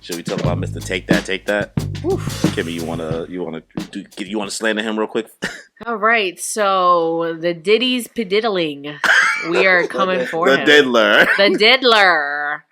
Should we talk about Mr. Take That, Take That? Oof. Kimmy, you wanna slander him real quick? All right, so the Diddy's pediddling. We are coming for the him. Diddler. The Diddler.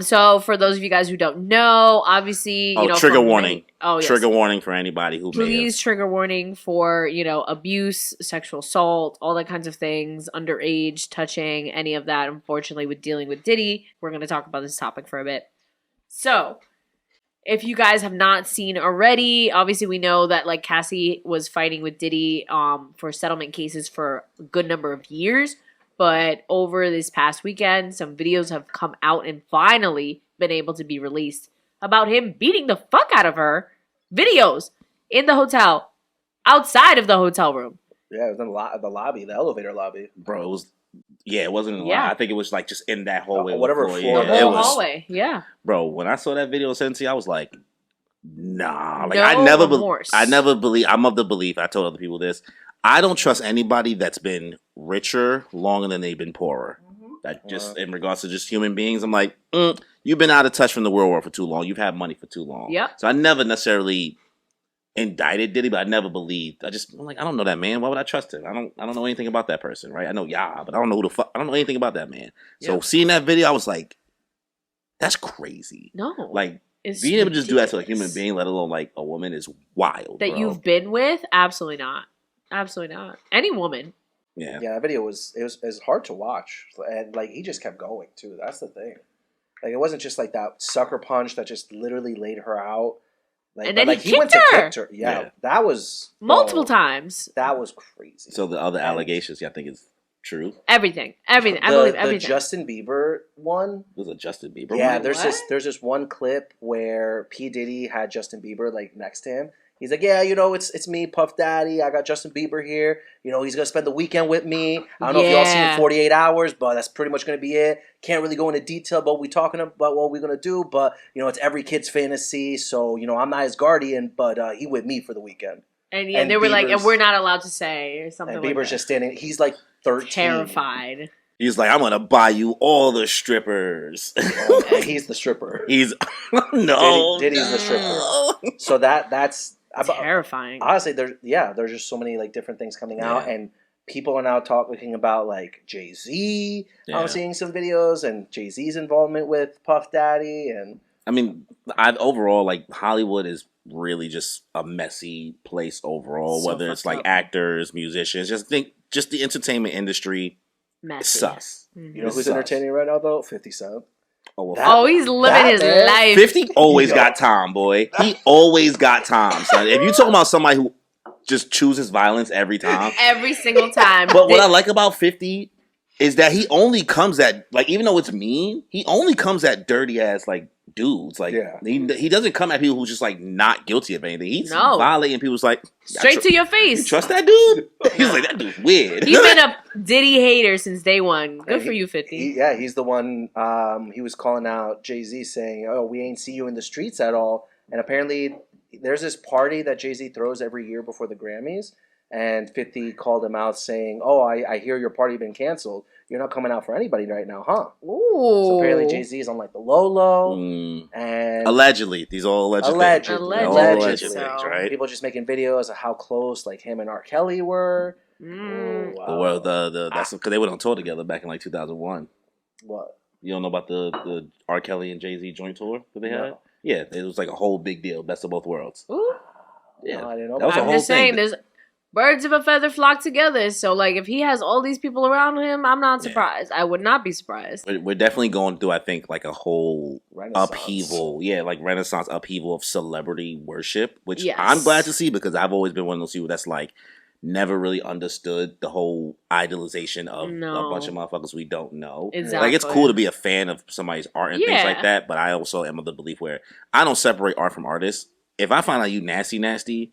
So for those of you guys who don't know, obviously, trigger warning. Yes. Trigger warning for anybody who Please trigger warning for, abuse, sexual assault, all that kinds of things, underage, touching, any of that. Unfortunately, with dealing with Diddy, we're going to talk about this topic for a bit. So, if you guys have not seen already, obviously we know that like Cassie was fighting with Diddy for settlement cases for a good number of years. But over this past weekend, some videos have come out and finally been able to be released about him beating the fuck out of her. Videos in the hotel, outside of the hotel room. Yeah, it was in the lobby, the elevator lobby. Bro, it wasn't in the lobby. I think it was like just in that hallway. Whatever floor. The whole hallway, yeah. Bro, when I saw that video, Sensi, I was like, nah. Like, no remorse. I'm of the belief, I told other people this, I don't trust anybody that's been richer longer than they've been poorer. That just in regards to just human beings, I'm like, you've been out of touch from the real world for too long. You've had money for too long. Yep. So I never necessarily indicted Diddy, but I never believed. I'm like, I don't know that man. Why would I trust him? I don't know anything about that person, right? I know but I don't know who the fuck. I don't know anything about that man. So seeing that video, I was like, that's crazy. No, like it's being able to just do that to a ridiculous. human being, let alone like a woman, is wild. That you've been with, absolutely not. Absolutely not. Any woman. Yeah, that video was hard to watch, and like he just kept going too. That's the thing. Like it wasn't just like that sucker punch that just literally laid her out. Like, and then he went to kick her. Yeah, that was multiple times. That was crazy. So the other allegations, I think is true. Everything. I believe everything. The Justin Bieber one. There's a Justin Bieber. Yeah, one? there's this one clip where P Diddy had Justin Bieber like next to him. He's like, yeah, it's me, Puff Daddy. I got Justin Bieber here. He's going to spend the weekend with me. I don't know if y'all seen 48 Hours, but that's pretty much going to be it. Can't really go into detail about what we're talking about, what we're going to do, but, it's every kid's fantasy. So, I'm not his guardian, but he with me for the weekend. And they were like, and we're not allowed to say or something like that. And Bieber's just standing. He's like 13. Terrified. He's like, I'm going to buy you all the strippers. He's the stripper. Diddy's the stripper. So that's... terrifying. Honestly, there's just so many like different things coming out, and people are now talking about like Jay-Z. I'm seeing some videos and Jay-Z's involvement with Puff Daddy, and I mean, overall like Hollywood is really just a messy place overall. Whether it's like actors, musicians, just the entertainment industry. Messy. Sus. Mm-hmm. You know who's entertaining right now though? 50 Cent. He's living his life. 50 always got time, boy. He always got time, son. If you talking about somebody who just chooses violence every time. Every single time. But what I like about 50 is that he only comes at, like, even though it's mean, he only comes at dirty ass, like, dudes. Like, he doesn't come at people who's just, like, not guilty of anything. He's violating people's, like, straight to your face. You trust that dude? He's like, that dude's weird. He's been a Diddy hater since day one. Good for you, 50. He's the one, he was calling out Jay-Z saying, oh, we ain't see you in the streets at all. And apparently there's this party that Jay-Z throws every year before the Grammys. And 50 called him out saying, oh, I hear your party been canceled. You're not coming out for anybody right now, huh? Ooh. So apparently Jay-Z is on like the low. And allegedly. These all alleged things. Allegedly. Things, right? People just making videos of how close like him and R. Kelly were. Wow. That's because they went on tour together back in like 2001. What? You don't know about the R. Kelly and Jay-Z joint tour that they had? Yeah, it was like a whole big deal. Best of both worlds. Ooh. Yeah, I didn't know. That was a whole just saying, thing. there's birds of a feather flock together. So, like, if he has all these people around him, I'm not surprised. I would not be surprised. We're definitely going through, I think, like a whole Renaissance. upheaval. Yeah, like Renaissance upheaval of celebrity worship, which Yes. I'm glad to see because I've always been one of those people that's like never really understood the whole idolization of a bunch of motherfuckers we don't know. Exactly. Like, it's cool to be a fan of somebody's art and things like that, but I also am of the belief where I don't separate art from artists. If I find out you nasty,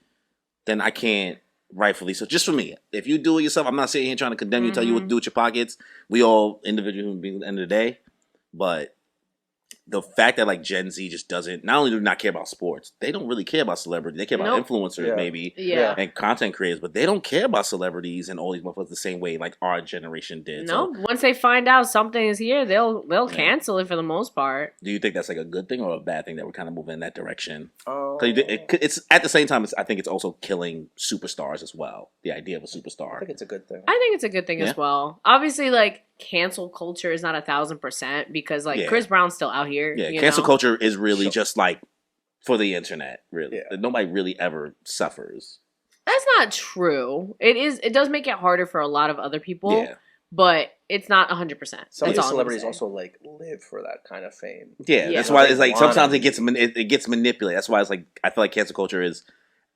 then I can't, rightfully so. Just for me, if you do it yourself, I'm not sitting here trying to condemn you, tell you what to do with your pockets. We all individual human beings at the end of the day. But the fact that like Gen Z just doesn't, not only do not care about sports, they don't really care about celebrity. They care about influencers maybe and content creators, but they don't care about celebrities and all these motherfuckers the same way like our generation did. No, once they find out something is here, they'll cancel it for the most part. Do you think that's like a good thing or a bad thing that we're kind of moving in that direction? It's at the same time, I think it's also killing superstars as well. The idea of a superstar. I think it's a good thing. I think it's a good thing as well. Obviously, like cancel culture is not 1,000% because like Chris Brown's still out here. Yeah, cancel culture is really just like for the internet. Really, nobody really ever suffers. That's not true. It does make it harder for a lot of other people. Yeah. But it's not 100%. Some of these celebrities also like live for that kind of fame. Yeah, that's why it's like sometimes it gets manipulated. That's why it's like I feel like cancel culture is.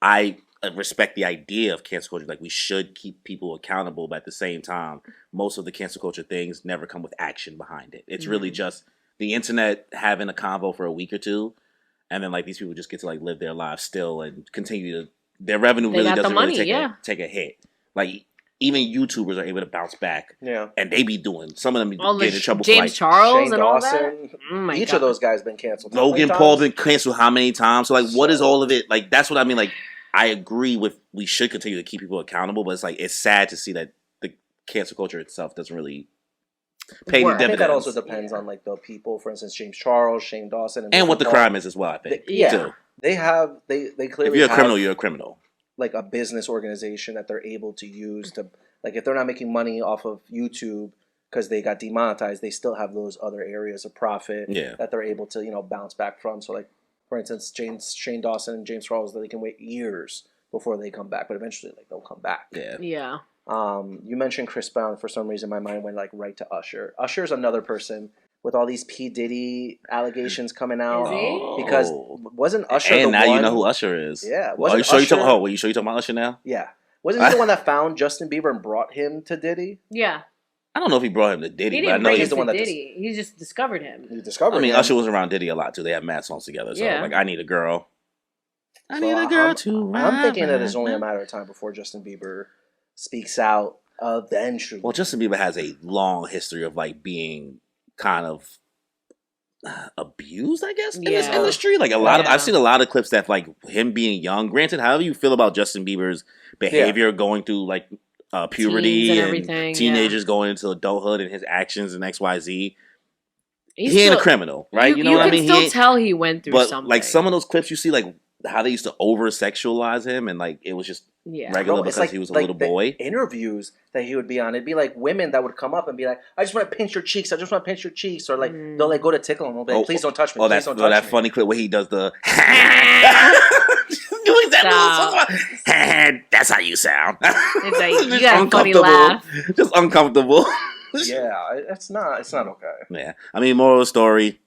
I respect the idea of cancel culture. Like we should keep people accountable, but at the same time, most of the cancel culture things never come with action behind it. It's really just the internet having a convo for a week or two, and then like these people just get to like live their lives still and continue to their revenue really doesn't really take a hit. Like even YouTubers are able to bounce back. Yeah. And they be doing some of them get in trouble James for like Charles Shane and Dawson. All that. Each of those guys been canceled. Logan Paul been canceled how many times? So like what is all of it? Like that's what I mean. Like I agree with we should continue to keep people accountable, but it's like it's sad to see that the cancel culture itself doesn't really pay the dividends. I think that also depends on like the people, for instance, James Charles, Shane Dawson, and what the crime is as well. I think. They clearly if you're a criminal, you're a criminal. Like a business organization that they're able to use to like if they're not making money off of YouTube because they got demonetized, they still have those other areas of profit that they're able to bounce back from. So like. For instance, Shane Dawson and James Charles, they can wait years before they come back, but eventually, like they'll come back. Yeah. You mentioned Chris Brown. For some reason, my mind went like right to Usher. Usher's another person with all these P Diddy allegations coming out. Because wasn't Usher and the now one? you know who Usher is. Yeah. Are you sure you talking about Usher now? Yeah. Wasn't he the one that found Justin Bieber and brought him to Diddy? Yeah. I don't know if he brought him to Diddy, he didn't but I know he's the one that Diddy. He just discovered him. I mean, Usher was around Diddy a lot too. They have mad songs together. So like, I need a girl. I need a girl too. I'm thinking that it's only a matter of time before Justin Bieber speaks out eventually. Well, Justin Bieber has a long history of like being kind of abused, I guess, in this industry. Like a lot of, I've seen a lot of clips that like him being young. Granted, however you feel about Justin Bieber's behavior going through like. Puberty and teenagers going into adulthood and his actions and XYZ. He ain't a criminal, right? You know what I mean? You can still tell he went through something. Like some of those clips you see, like how they used to over sexualize him, and like it was just regular because he was a little boy. Interviews that he would be on, it'd be like women that would come up and be like, "I just want to pinch your cheeks. I just want to pinch your cheeks," or like they'll like go to tickle him. They'll be like, "Please don't touch me. Please don't touch me." That funny clip where he does the. Doing that that's how you sound. It's like, you got a funny laugh. Just uncomfortable. It's not okay. Yeah. I mean, moral of the story,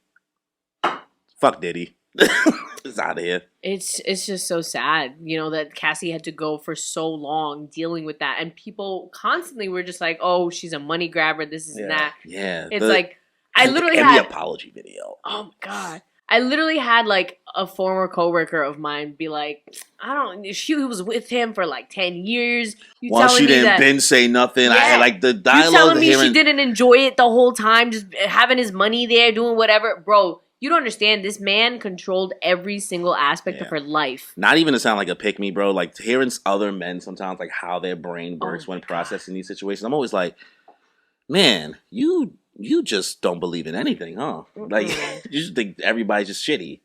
fuck Diddy. It's out of here. It's just so sad, that Cassie had to go for so long dealing with that. And people constantly were just like, oh, she's a money grabber, this is that. Yeah. It's like, I literally had... the apology video. Oh, God. I literally had, like, a former coworker of mine be like, she was with him for, like, 10 years. She didn't been say nothing. I had, like, the dialogue. You telling me she didn't enjoy it the whole time, just having his money there, doing whatever. Bro, you don't understand. This man controlled every single aspect of her life. Not even to sound like a pick-me, bro. Like, hearing other men sometimes, like, how their brain works when processing these situations. I'm always like, man, you just don't believe in anything, huh? Like, you just think everybody's just shitty.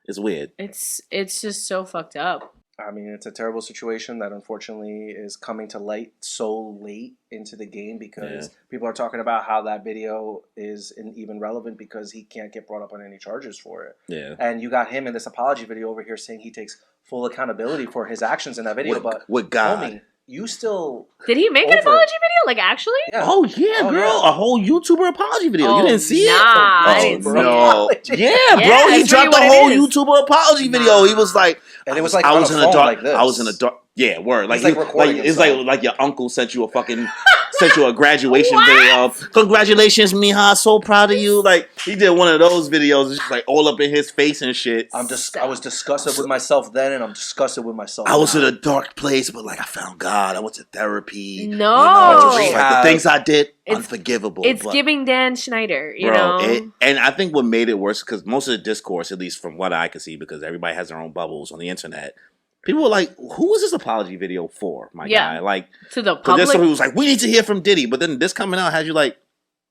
It's weird. It's just so fucked up. I mean, it's a terrible situation that unfortunately is coming to light so late into the game because people are talking about how that video is even relevant because he can't get brought up on any charges for it. Yeah. And you got him in this apology video over here saying he takes full accountability for his actions in that video. With God. Homie, you still... Did he make an apology video? Like, actually? Yeah. Oh, yeah, girl. A whole YouTuber apology video. You didn't see it? I didn't see it. Yeah, bro. He dropped a whole YouTuber apology video. He was like... And it was like I was in a dark... like this. I was in a dark... Yeah, word. Like, He's, like, recording it's himself. like your uncle sent you a graduation video. Congratulations, Mija. So proud of you. Like, he did one of those videos. It's just like all up in his face and shit. I was disgusted with myself then, and I'm disgusted with myself I was now. in a dark place, but like I found God. I went to therapy. No. Like, the things I did, unforgivable. It's giving Dan Schneider, you bro, know? and I think what made it worse, because most of the discourse, at least from what I could see, because everybody has their own bubbles on the internet, people were like, who was this apology video for, my guy? Like, to the because public. there's somebody who was like, we need to hear from Diddy, but then this coming out has you like,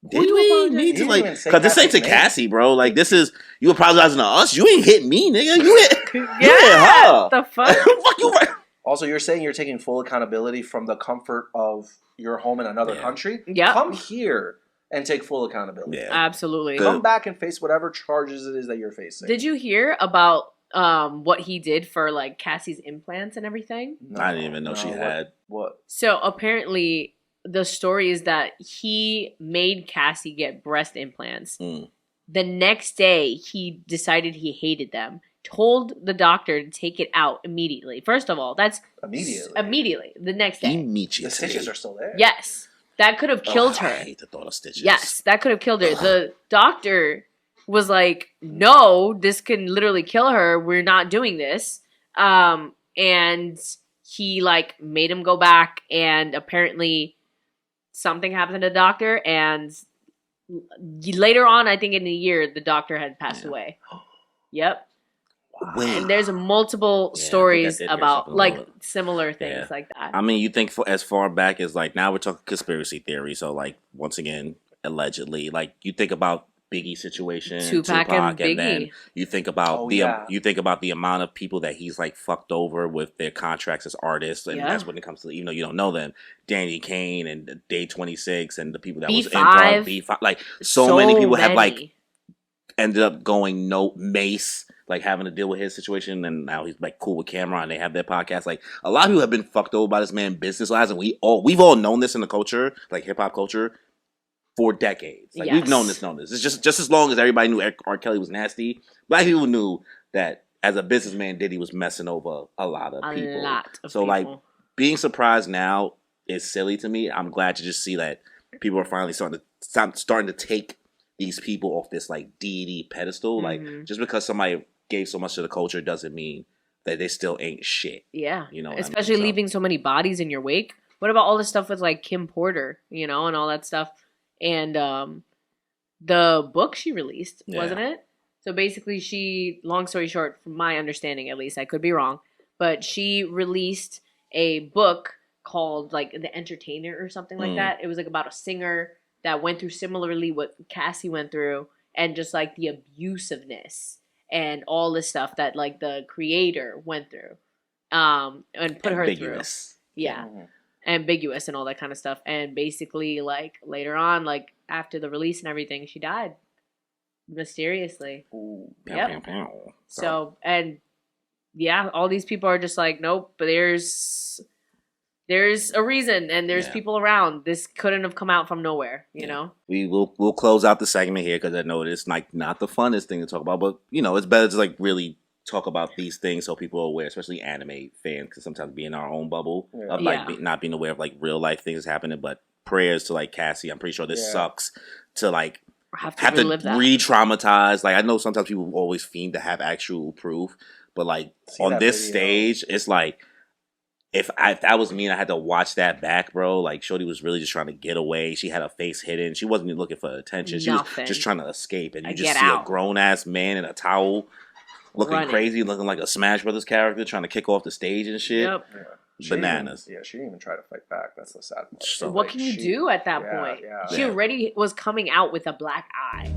did we need to, like, because this ain't to Cassie, bro. Like, this is, you apologizing to us? You ain't hit me, nigga. You hit her. The fuck? Fuck you, right? Also, you're saying you're taking full accountability from the comfort of your home in another country? Yeah. Come here and take full accountability. Yeah. Absolutely. Come back and face whatever charges it is that you're facing. Did you hear about what he did for like Cassie's implants and everything? No, I didn't even know she had. What? So apparently the story is that he made Cassie get breast implants. The next day he decided he hated them. Told the doctor to take it out immediately. First of all, that's immediately the next day. The stitches are still there. Yes. That could have killed her. I hate the thought of stitches. Yes, that could have killed her. The doctor was like, no, this can literally kill her. We're not doing this. And he like made him go back, and apparently something happened to the doctor, and later on, I think in the year, the doctor had passed away. Yep. Wait. And there's multiple stories about like similar things like that. I mean, you think as far back as like, now we're talking conspiracy theory. So like, once again, allegedly, like you think about Biggie's situation, Tupac and Biggie. then you think about you think about the amount of people that he's like fucked over with their contracts as artists, and that's when it comes to, even though you don't know them, Danny Kane and Day 26 and the people that was in B5, like so many people have like ended up going Mace, like having to deal with his situation, and now he's like cool with Cameron, and they have their podcast. Like a lot of people have been fucked over by this man business wise, and we've all known this in the culture, like hip hop culture, for decades. Like we've known this. It's just as long as everybody knew R. Kelly was nasty. Black people knew that as a businessman, Diddy was messing over a lot of people. So like being surprised now is silly to me. I'm glad to just see that people are finally starting to take these people off this like deity pedestal. Like just because somebody gave so much to the culture doesn't mean that they still ain't shit. Yeah. You know, especially leaving so many bodies in your wake. What about all the stuff with like Kim Porter, you know, and all that stuff? And the book she released, wasn't it? So basically she, long story short, from my understanding at least, I could be wrong, but she released a book called like The Entertainer or something like that. It was like about a singer that went through similarly what Cassie went through, and just like the abusiveness and all this stuff that like the creator went through, and put her through. Yeah. Ambiguous and all that kind of stuff. And basically like later on, like after the release and everything, she died mysteriously. Yep. So, and yeah, all these people are just like, nope, but there's a reason, and there's people around. This couldn't have come out from nowhere, you know? We'll close out the segment here, because I know it's like not the funnest thing to talk about, but you know, it's better to like really talk about these things so people are aware, especially anime fans, because sometimes be in our own bubble of like not being aware of like real life things happening. But prayers to like Cassie. I'm pretty sure this sucks to like have to re-traumatize. Like I know sometimes people always fiend to have actual proof, but like on this stage, it's like if that was me and I had to watch that back, bro, like Shorty was really just trying to get away. She had her face hidden. She wasn't even looking for attention. She was just trying to escape. And you just see a grown ass man in a towel looking crazy, looking like a Smash Brothers character, trying to kick off the stage and shit. Yep. Bananas. She didn't even try to fight back. That's the sad part. So what can you do at that point? She already was coming out with a black eye.